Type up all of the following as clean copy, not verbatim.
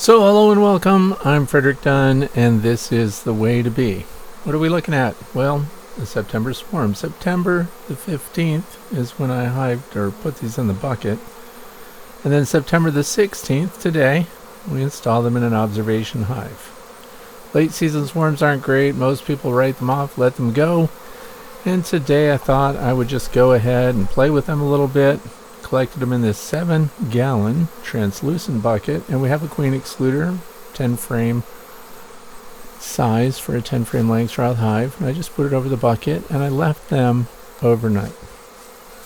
So hello and welcome, I'm Frederick Dunn, and this is The Way to Be. What are we looking at? Well, the September swarm. September the 15th is when I hived or put these in the bucket. And then September the 16th, today, we install them in an observation hive. Late season swarms aren't great. Most people write them off, let them go. And today I thought I would just go ahead and play with them a little bit. Collected them in this 7-gallon translucent bucket, and we have a queen excluder, 10 frame size for a 10 frame Langstroth hive. And I just put it over the bucket and I left them overnight.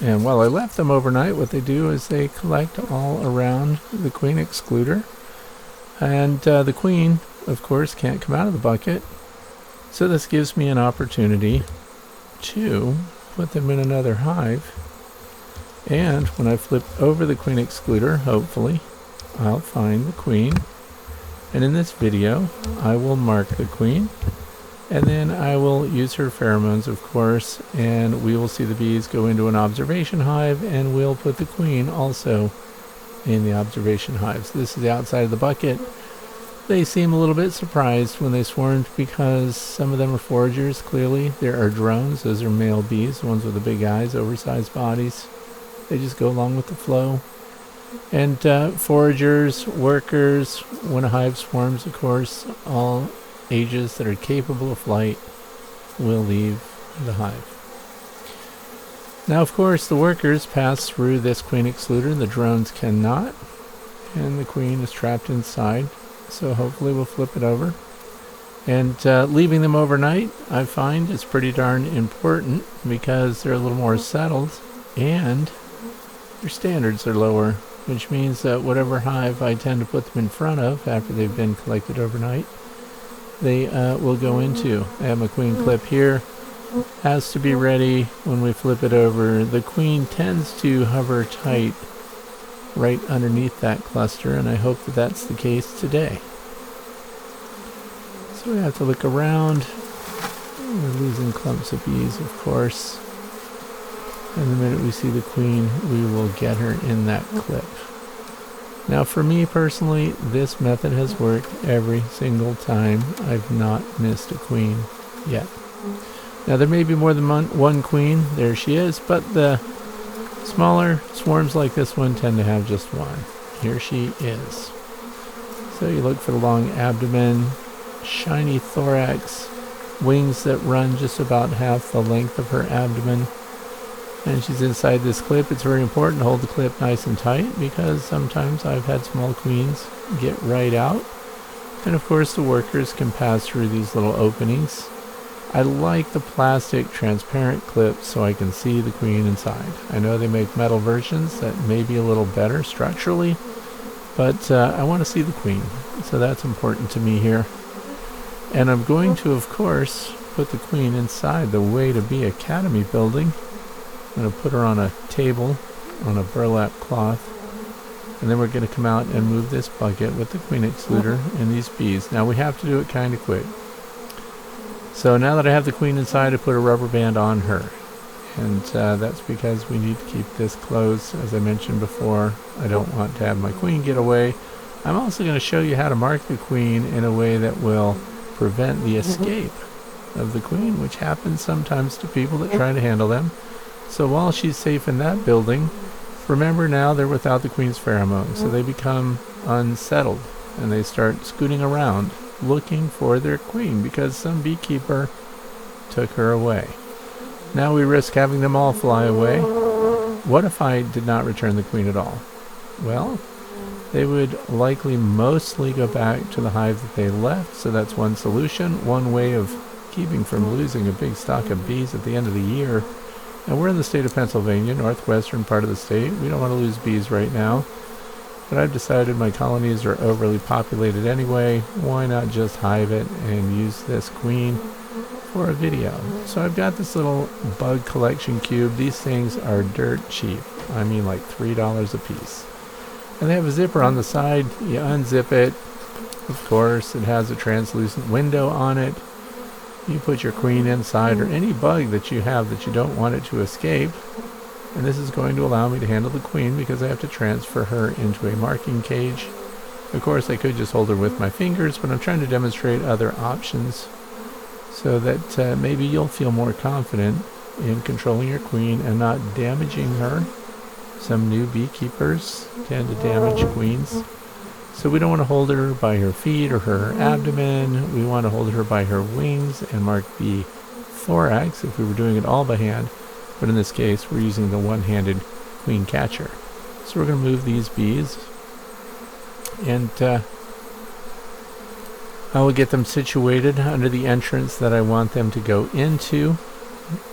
And while I left them overnight, what they do is they collect all around the queen excluder, and the queen, of course, can't come out of the bucket. So this gives me an opportunity to put them in another hive. And when I flip over the queen excluder, hopefully, I'll find the queen. And in this video, I will mark the queen. And then I will use her pheromones, of course. And we will see the bees go into an observation hive. And we'll put the queen also in the observation hives. This is the outside of the bucket. They seem a little bit surprised when they swarmed because some of them are foragers, clearly. There are drones. Those are male bees, the ones with the big eyes, oversized bodies. They just go along with the flow. And foragers, workers, when a hive swarms, of course, all ages that are capable of flight will leave the hive. Now, of course, the workers pass through this queen excluder. The drones cannot. And the queen is trapped inside. So hopefully we'll flip it over. And leaving them overnight, I find, is pretty darn important because they're a little more settled and their standards are lower, which means that whatever hive I tend to put them in front of after they've been collected overnight, they will go into. I have my queen clip here. Has to be ready when we flip it over. The queen tends to hover tight right underneath that cluster, and I hope that that's the case today. So we have to look around. We're losing clumps of bees, of course. And the minute we see the queen, we will get her in that clip. Now, for me personally, this method has worked every single time. I've not missed a queen yet. Now, there may be more than one queen. There she is. But the smaller swarms like this one tend to have just one. Here she is. So you look for the long abdomen, shiny thorax, wings that run just about half the length of her abdomen. And she's inside this clip. It's very important to hold the clip nice and tight because sometimes I've had small queens get right out. And of course the workers can pass through these little openings. I like the plastic transparent clip so I can see the queen inside. I know they make metal versions that may be a little better structurally, but I want to see the queen. So that's important to me here. And I'm going to, of course, put the queen inside the Way to Be Academy building. I'm going to put her on a table on a burlap cloth, and then we're going to come out and move this bucket with the queen excluder and these bees. Now we have to do it kind of quick. So now that I have the queen inside, I put a rubber band on her, and that's because we need to keep this closed. As I mentioned before, I don't want to have my queen get away. I'm also going to show you how to mark the queen in a way that will prevent the escape of the queen, which happens sometimes to people that try to handle them. So while she's safe in that building, remember now they're without the queen's pheromones, so they become unsettled and they start scooting around looking for their queen because some beekeeper took her away. Now we risk having them all fly away. What if I did not return the queen at all? Well, they would likely mostly go back to the hive that they left, so that's one solution, one way of keeping from losing a big stock of bees at the end of the year. And we're in the state of Pennsylvania, northwestern part of the state. We don't want to lose bees right now. But I've decided my colonies are overly populated anyway. Why not just hive it and use this queen for a video? So I've got this little bug collection cube. These things are dirt cheap. I mean like $3 a piece. And they have a zipper on the side. You unzip it. Of course, it has a translucent window on it. You put your queen inside, or any bug that you have that you don't want it to escape, and this is going to allow me to handle the queen because I have to transfer her into a marking cage. Of course, I could just hold her with my fingers, but I'm trying to demonstrate other options so that maybe you'll feel more confident in controlling your queen and not damaging her. Some new beekeepers tend to damage queens. So we don't want to hold her by her feet or her abdomen. We want to hold her by her wings and mark the thorax if we were doing it all by hand. But in this case, we're using the one-handed queen catcher. So we're going to move these bees, and I will get them situated under the entrance that I want them to go into,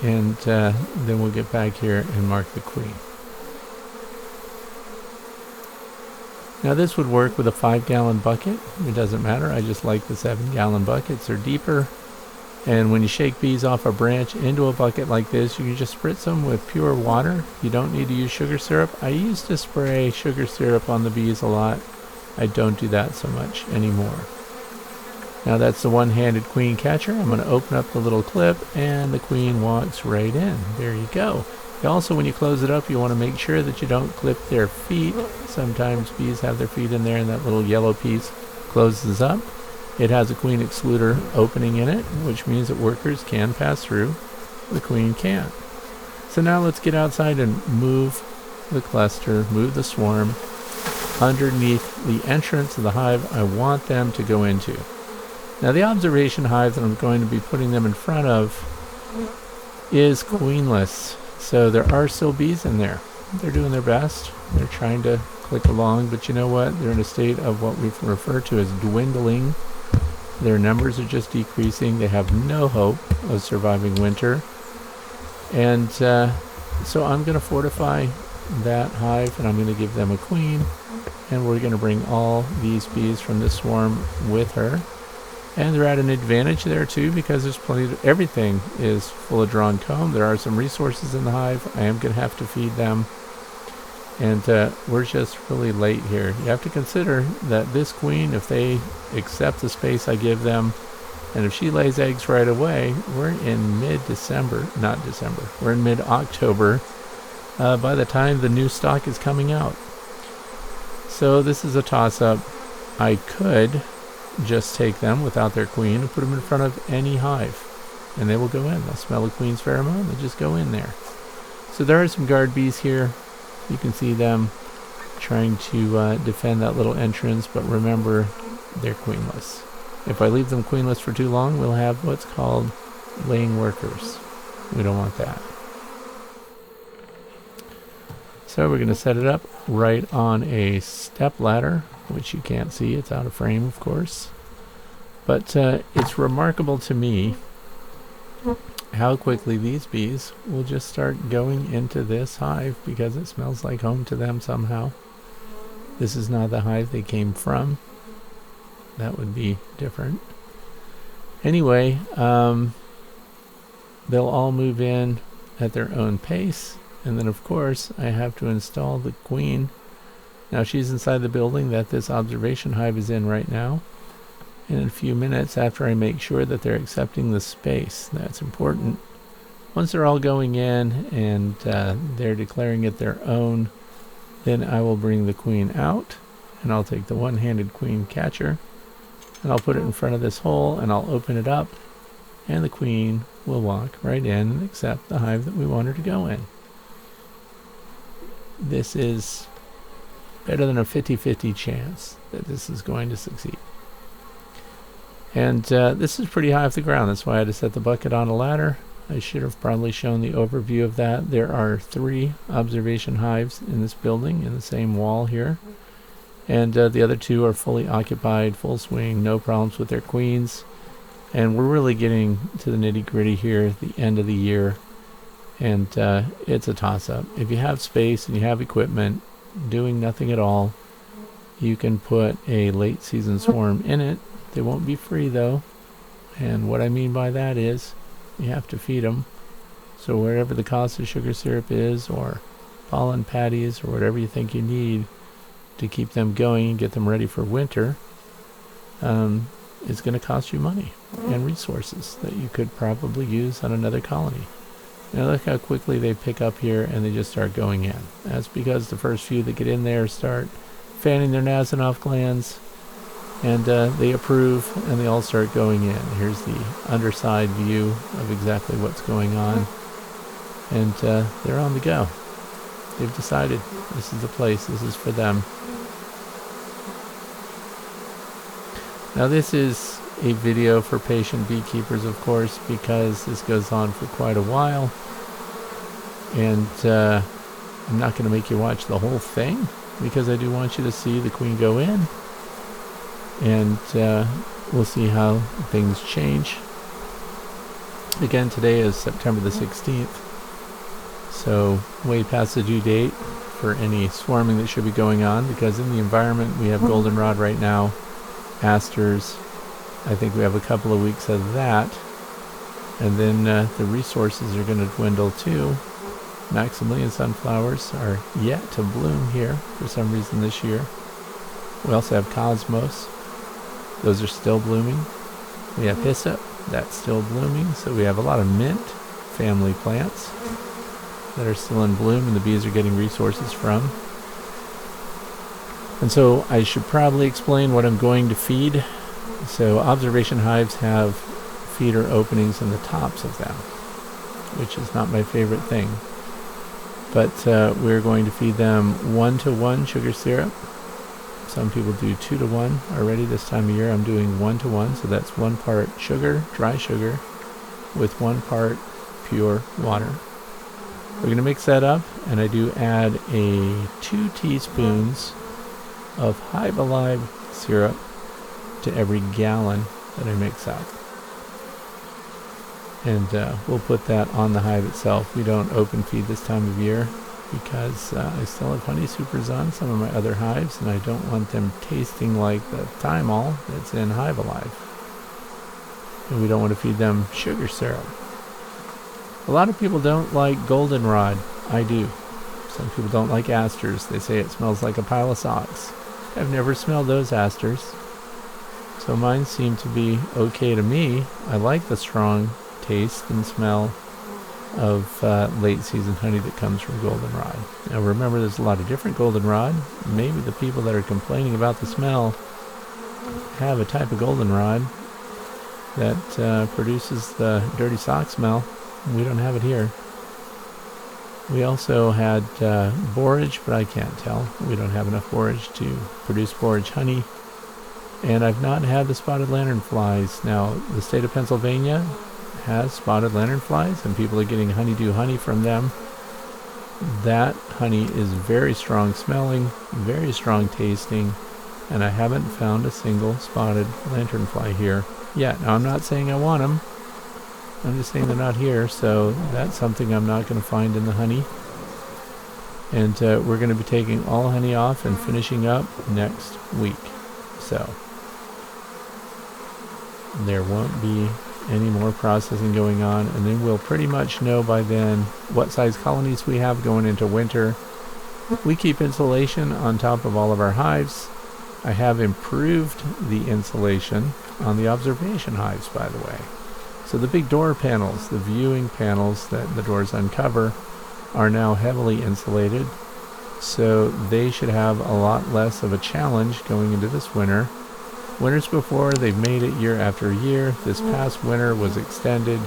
and then we'll get back here and mark the queen. Now this would work with a 5-gallon bucket. It doesn't matter. I just like the 7-gallon buckets. They're deeper. And when you shake bees off a branch into a bucket like this, you can just spritz them with pure water. You don't need to use sugar syrup. I used to spray sugar syrup on the bees a lot. I don't do that so much anymore. Now that's the one-handed queen catcher. I'm going to open up the little clip and the queen walks right in. There you go. Also, when you close it up, you want to make sure that you don't clip their feet. Sometimes bees have their feet in there and that little yellow piece closes up. It has a queen excluder opening in it, which means that workers can pass through. The queen can't. So now let's get outside and move the cluster, move the swarm underneath the entrance of the hive I want them to go into. Now the observation hive that I'm going to be putting them in front of is queenless. So there are still bees in there. They're doing their best. They're trying to click along, but you know what? They're in a state of what we refer to as dwindling. Their numbers are just decreasing. They have no hope of surviving winter. And so I'm going to fortify that hive, and I'm going to give them a queen, and we're going to bring all these bees from this swarm with her. And they're at an advantage there too, because there's plenty of, everything is full of drawn comb. There are some resources in the hive. I am going to have to feed them. And we're just really late here. You have to consider that this queen, if they accept the space I give them, and if she lays eggs right away, we're in mid-December, not December, we're in mid-October by the time the new stock is coming out. So this is a toss-up. I could just take them without their queen and put them in front of any hive, and they will go in. They'll smell the queen's pheromone. They'll just go in there. So there are some guard bees here. You can see them trying to defend that little entrance, but remember, they're queenless. If I leave them queenless for too long, we'll have what's called laying workers. We don't want that. So we're going to set it up right on a step ladder, which you can't see. It's out of frame, of course. But it's remarkable to me how quickly these bees will just start going into this hive because it smells like home to them somehow. This is not the hive they came from. That would be different. Anyway, they'll all move in at their own pace. And then, of course, I have to install the queen. Now, she's inside the building that this observation hive is in right now. And in a few minutes, after I make sure that they're accepting the space, that's important. Once they're all going in and they're declaring it their own, then I will bring the queen out, and I'll take the one-handed queen catcher, and I'll put it in front of this hole, and I'll open it up, and the queen will walk right in and accept the hive that we want her to go in. This is better than a 50-50 chance that this is going to succeed. And this is pretty high off the ground. That's why I had to set the bucket on a ladder. I should have probably shown the overview of that. There are 3 observation hives in this building in the same wall here. And the other 2 are fully occupied, full swing, no problems with their queens. And we're really getting to the nitty-gritty here at the end of the year. And it's a toss-up. If you have space and you have equipment, doing nothing at all, you can put a late season swarm in it. They won't be free though, and what I mean by that is you have to feed them. So wherever the cost of sugar syrup is, or pollen patties, or whatever you think you need to keep them going and get them ready for winter, it's going to cost you money and resources that you could probably use on another colony. Now look how quickly they pick up here and they just start going in. That's because the first few that get in there start fanning their Nasanov glands, And they approve, and they all start going in. Here's the underside view of exactly what's going on. And they're on the go. They've decided this is the place, this is for them. Now this is a video for patient beekeepers, of course, because this goes on for quite a while. And I'm not going to make you watch the whole thing, because I do want you to see the queen go in. And we'll see how things change. Again, today is September the 16th. So way past the due date for any swarming that should be going on, because in the environment we have goldenrod right now, asters. I think we have a couple of weeks of that, and then the resources are going to dwindle too. Maximilian sunflowers are yet to bloom here for some reason this year. We also have cosmos. Those are still blooming. We have hyssop. That's still blooming. So we have a lot of mint family plants that are still in bloom and the bees are getting resources from. And so I should probably explain what I'm going to feed. So observation hives have feeder openings in the tops of them, which is not my favorite thing. But we're going to feed them 1-to-1 sugar syrup. Some people do 2-to-1 already this time of year. I'm doing 1-to-1, so that's 1 part sugar, dry sugar, with 1 part pure water. We're going to mix that up, and I do add 2 teaspoons of Hive Alive syrup to every gallon that I mix up. And we'll put that on the hive itself. We don't open feed this time of year because I still have honey supers on some of my other hives, and I don't want them tasting like the thymol that's in Hive Alive. And we don't want to feed them sugar syrup. A lot of people don't like goldenrod. I do. Some people don't like asters. They say it smells like a pile of socks. I've never smelled those asters. So mine seem to be okay to me. I like the strong taste and smell of late season honey that comes from goldenrod. Now remember, there's a lot of different goldenrod. Maybe the people that are complaining about the smell have a type of goldenrod that produces the dirty sock smell. We don't have it here. We also had borage, but I can't tell. We don't have enough borage to produce borage honey. And I've not had the spotted lanternflies. Now, the state of Pennsylvania has spotted lanternflies, and people are getting honeydew honey from them. That honey is very strong smelling, very strong tasting, and I haven't found a single spotted lanternfly here yet. Now, I'm not saying I want them. I'm just saying they're not here, so that's something I'm not going to find in the honey. And we're going to be taking all honey off and finishing up next week. So there won't be any more processing going on, and then we'll pretty much know by then what size colonies we have going into winter. We keep insulation on top of all of our hives. I have improved the insulation on the observation hives, by the way. So the big door panels, the viewing panels that the doors uncover, are now heavily insulated. So they should have a lot less of a challenge going into this winter. Winters before, they've made it year after year. This past winter was extended,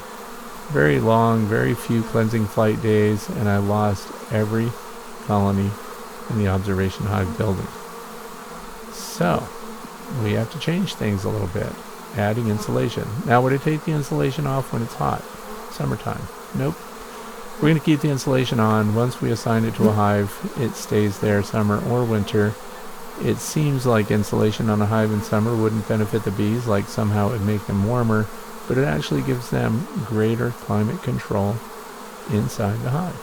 very long, very few cleansing flight days, and I lost every colony in the observation hive building. So we have to change things a little bit, adding insulation. Now, would I take the insulation off when it's hot? Summertime? Nope. We're going to keep the insulation on. Once we assign it to a hive, it stays there summer or winter. It seems like insulation on a hive in summer wouldn't benefit the bees, like somehow it would make them warmer, but it actually gives them greater climate control inside the hive.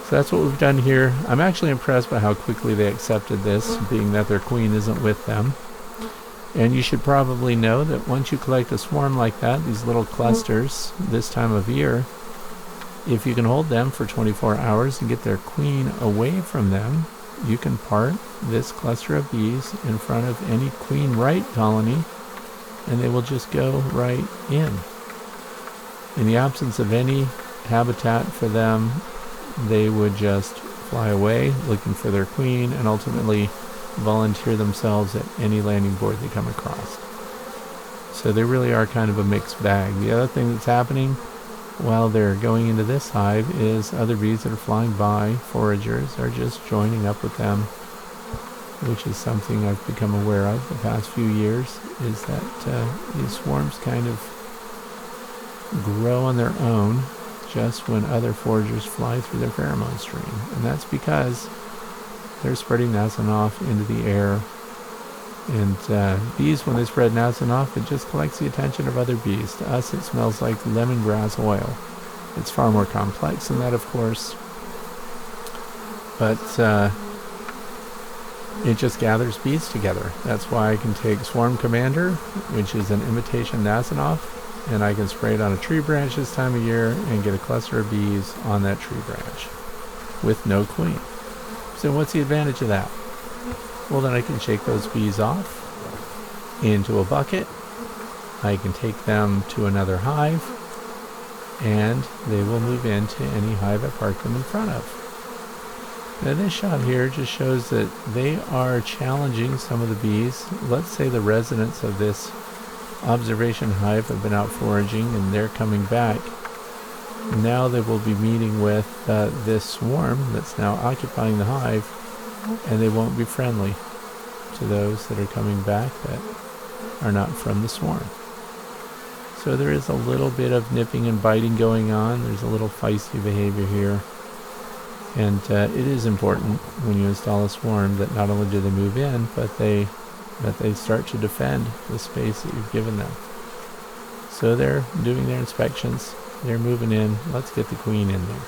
So that's what we've done here. I'm actually impressed by how quickly they accepted this, being that their queen isn't with them. And you should probably know that once you collect a swarm like that, these little clusters, this time of year, if you can hold them for 24 hours and get their queen away from them, you can part this cluster of bees in front of any queen right colony, and they will just go right in. In the absence of any habitat for them, they would just fly away looking for their queen, and ultimately volunteer themselves at any landing board they come across. So they really are kind of a mixed bag. The other thing that's happening while they're going into this hive is other bees that are flying by, foragers, are just joining up with them, which is something I've become aware of the past few years, is that these swarms kind of grow on their own just when other foragers fly through their pheromone stream. And that's because they're spreading Nasonov into the air. And bees, when they spread Nasonov, it just collects the attention of other bees. To us, it smells like lemongrass oil. It's far more complex than that, of course. But it just gathers bees together. That's why I can take Swarm Commander, which is an imitation Nasonov, and I can spray it on a tree branch this time of year and get a cluster of bees on that tree branch with no queen. So what's the advantage of that? Well, then I can shake those bees off into a bucket. I can take them to another hive, and they will move into any hive I park them in front of. Now this shot here just shows that they are challenging some of the bees. Let's say the residents of this observation hive have been out foraging and they're coming back. Now they will be meeting with this swarm that's now occupying the hive, and they won't be friendly to those that are coming back that are not from the swarm. So there is a little bit of nipping and biting going on. There's a little feisty behavior here. And it is important when you install a swarm that not only do they move in, but they start to defend the space that you've given them. So they're doing their inspections. They're moving in. Let's get the queen in there.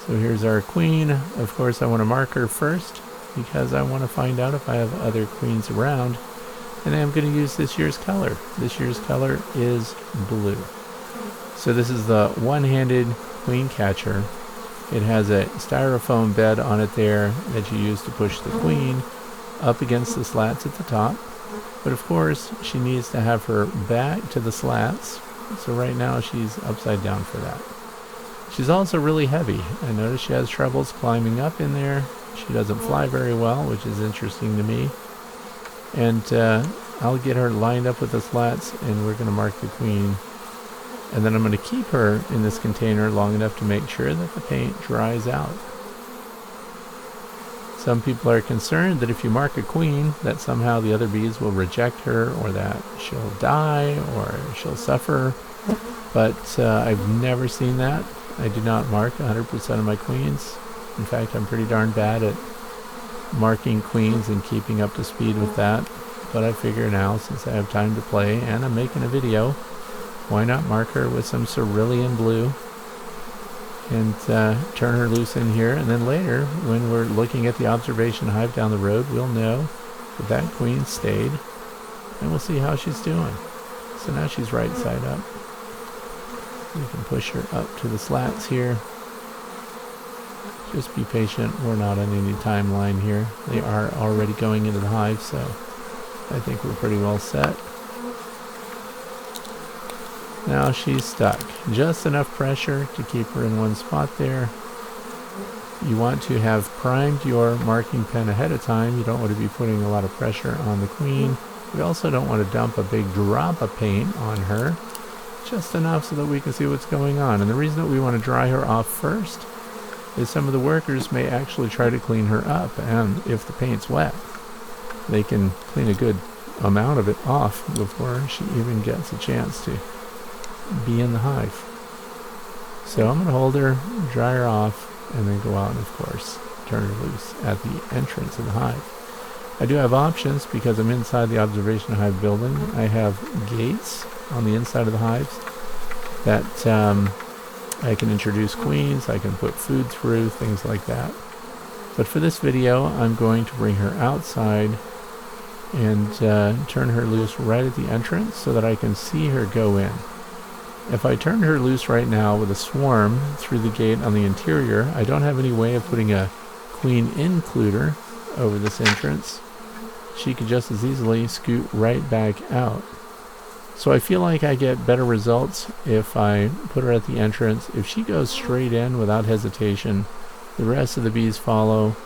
So here's our queen. Of course, I want to mark her first because I want to find out if I have other queens around. And I'm going to use this year's color. This year's color is blue. So this is the one-handed queen catcher. It has a styrofoam bed on it there that you use to push the queen up against the slats at the top. But of course, she needs to have her back to the slats. So right now she's upside down for that. She's also really heavy. I notice she has troubles climbing up in there. She doesn't fly very well, which is interesting to me. And I'll get her lined up with the slats, and we're going to mark the queen. And then I'm going to keep her in this container long enough to make sure that the paint dries out. Some people are concerned that if you mark a queen, that somehow the other bees will reject her, or that she'll die, or she'll suffer. But I've never seen that. I do not mark 100% of my queens. In fact, I'm pretty darn bad at marking queens and keeping up to speed with that. But I figure now, since I have time to play and I'm making a video, why not mark her with some cerulean blue and turn her loose in here. And then later, when we're looking at the observation hive down the road, we'll know that that queen stayed, and we'll see how she's doing. So now she's right side up. We can push her up to the slats here. Just be patient. We're not on any timeline here. They are already going into the hive, so I think we're pretty well set. Now she's stuck. Just enough pressure to keep her in one spot there. You want to have primed your marking pen ahead of time. You don't want to be putting a lot of pressure on the queen. We also don't want to dump a big drop of paint on her. Just enough so that we can see what's going on. And the reason that we want to dry her off first is some of the workers may actually try to clean her up. And if the paint's wet, they can clean a good amount of it off before she even gets a chance to be in the hive. So I'm going to hold her, dry her off, and then go out and, of course, turn her loose at the entrance of the hive. I do have options because I'm inside the observation hive building. I have gates on the inside of the hives that I can introduce queens, I can put food through, things like that. But for this video, I'm going to bring her outside and turn her loose right at the entrance so that I can see her go in. If I turn her loose right now with a swarm through the gate on the interior, I don't have any way of putting a queen includer over this entrance. She could just as easily scoot right back out. So I feel like I get better results if I put her at the entrance. If she goes straight in without hesitation, The rest of the bees follow,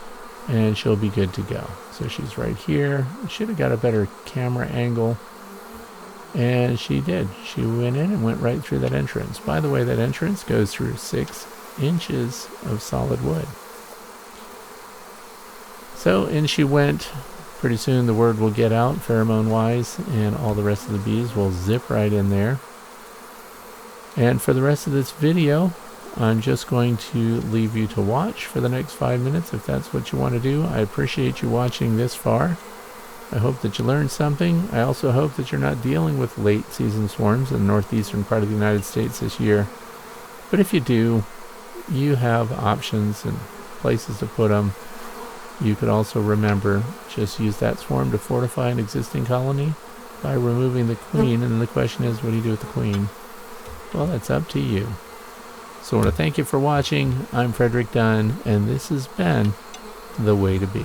and she'll be good to go. So she's right here. Should have got a better camera angle. And she did. She went in and went right through that entrance. By the way, that entrance goes through 6 inches of solid wood. So in she went. Pretty soon the word will get out, pheromone-wise, and all the rest of the bees will zip right in there. And for the rest of this video, I'm just going to leave you to watch for the next 5 minutes if that's what you want to do. I appreciate you watching this far. I hope that you learned something. I also hope that you're not dealing with late season swarms in the northeastern part of the United States this year. But if you do, you have options and places to put them. You could also remember, just use that swarm to fortify an existing colony by removing the queen. And then the question is, what do you do with the queen? Well, that's up to you. So I want to thank you for watching. I'm Frederick Dunn, and this has been The Way to Bee.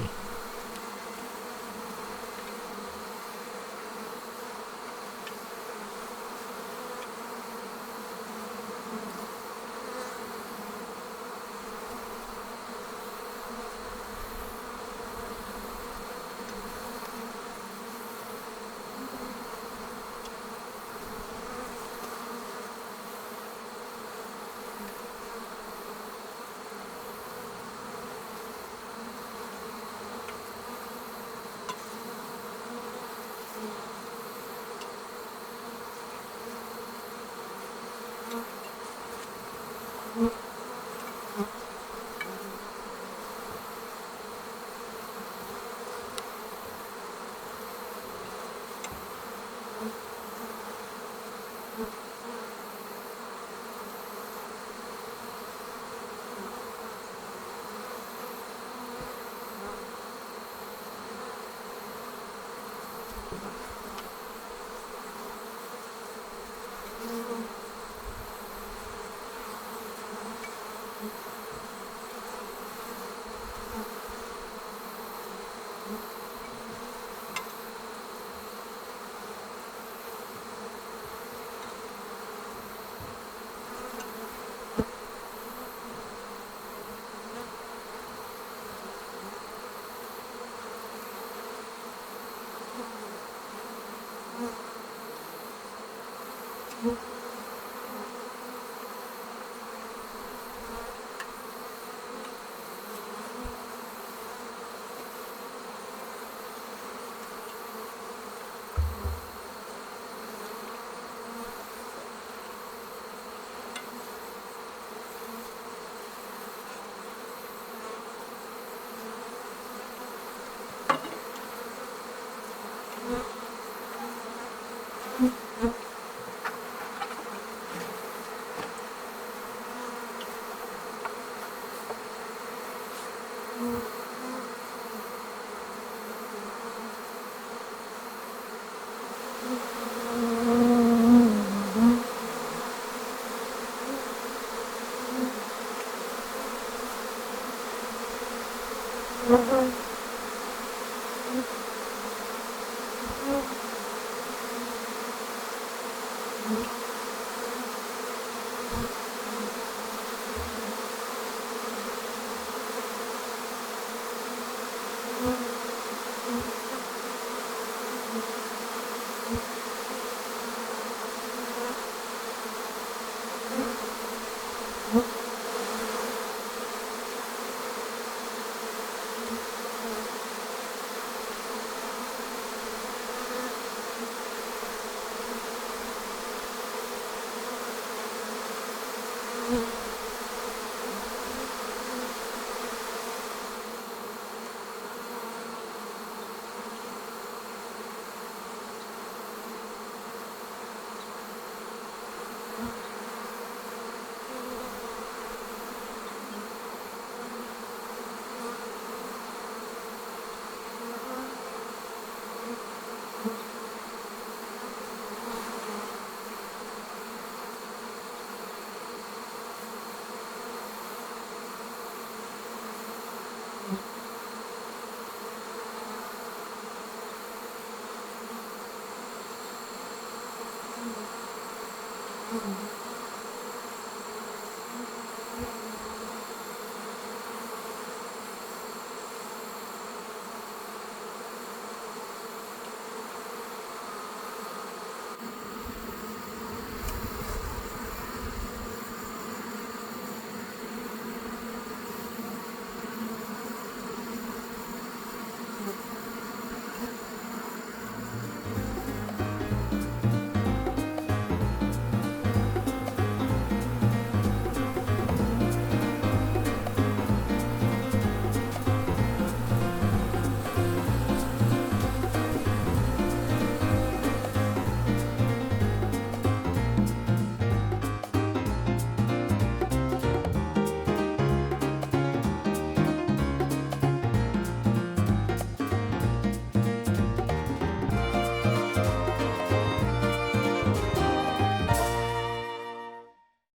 Mm-hmm.